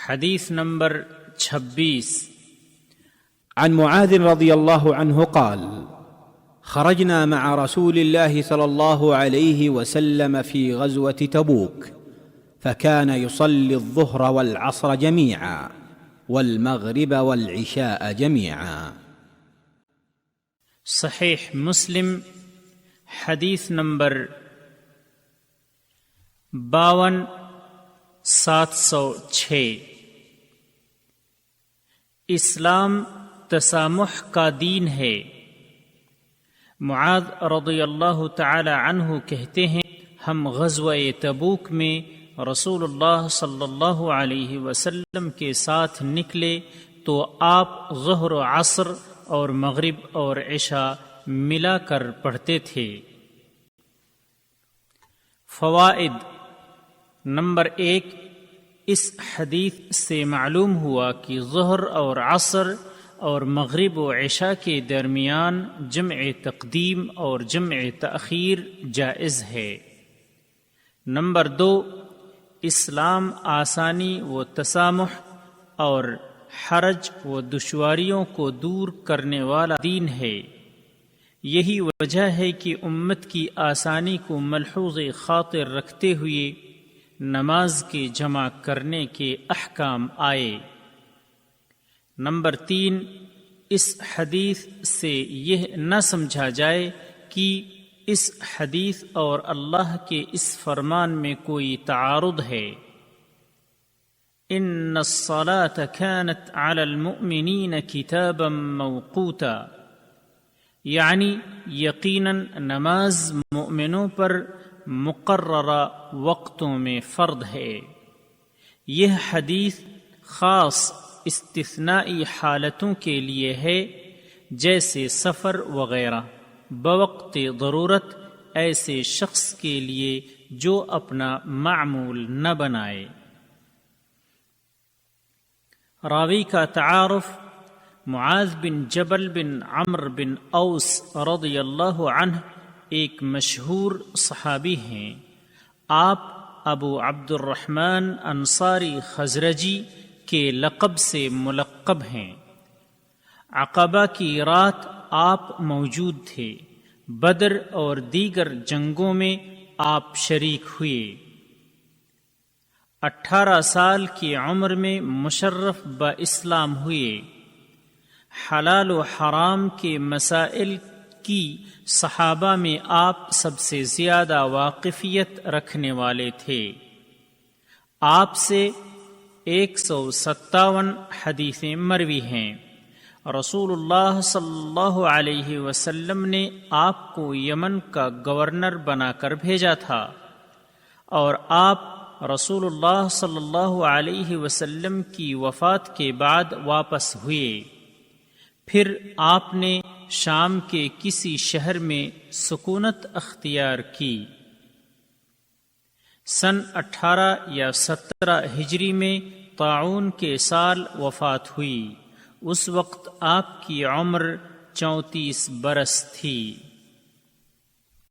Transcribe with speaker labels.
Speaker 1: حدیث نمبر 26
Speaker 2: عن معاذ رضي الله عنه قال: خرجنا مع رسول الله صلى الله عليه وسلم في غزوة تبوك، فكان يصلي الظهر والعصر جميعا والمغرب والعشاء جميعا۔
Speaker 1: صحیح مسلم حدیث نمبر 52,706۔ اسلام تسامح کا دین ہے۔ معاذ رضی اللہ تعالی عنہ کہتے ہیں، ہم غزوہ تبوک میں رسول اللہ صلی اللہ علیہ وسلم کے ساتھ نکلے تو آپ ظہر و عصر اور مغرب اور عشاء ملا کر پڑھتے تھے۔ فوائد۔ نمبر 1، اس حدیث سے معلوم ہوا کہ ظہر اور عصر اور مغرب و عشاء کے درمیان جمع تقدیم اور جمع تأخیر جائز ہے۔ نمبر 2، اسلام آسانی و تسامح اور حرج و دشواریوں کو دور کرنے والا دین ہے۔ یہی وجہ ہے کہ امت کی آسانی کو ملحوظ خاطر رکھتے ہوئے نماز کے جمع کرنے کے احکام آئے۔ نمبر 3، اس حدیث سے یہ نہ سمجھا جائے کہ اس حدیث اور اللہ کے اس فرمان میں کوئی تعارض ہے۔ ان الصلاة كانت على المؤمنین کتابا موقوتا، یعنی یقیناً نماز مومنوں پر مقررہ وقتوں میں فرض ہے۔ یہ حدیث خاص استثنائی حالتوں کے لیے ہے، جیسے سفر وغیرہ، بوقت ضرورت ایسے شخص کے لیے جو اپنا معمول نہ بنائے۔ راوی کا تعارف۔ معاذ بن جبل بن عمرو بن اوس رضی اللہ عنہ ایک مشہور صحابی ہیں۔ آپ ابو عبد الرحمن انصاری خزرجی کے لقب سے ملقب ہیں۔ عقبہ کی رات آپ موجود تھے۔ بدر اور دیگر جنگوں میں آپ شریک ہوئے۔ 18 سال کی عمر میں مشرف با اسلام ہوئے۔ حلال و حرام کے مسائل کی صحابہ میں آپ سب سے زیادہ واقفیت رکھنے والے تھے۔ آپ سے 157 حدیثیں مروی ہیں۔ رسول اللہ صلی اللہ علیہ وسلم نے آپ کو یمن کا گورنر بنا کر بھیجا تھا، اور آپ رسول اللہ صلی اللہ علیہ وسلم کی وفات کے بعد واپس ہوئے۔ پھر آپ نے شام کے کسی شہر میں سکونت اختیار کی۔ سن 18 یا 17 ہجری میں طاعون کے سال وفات ہوئی۔ اس وقت آپ کی عمر 34 برس تھی۔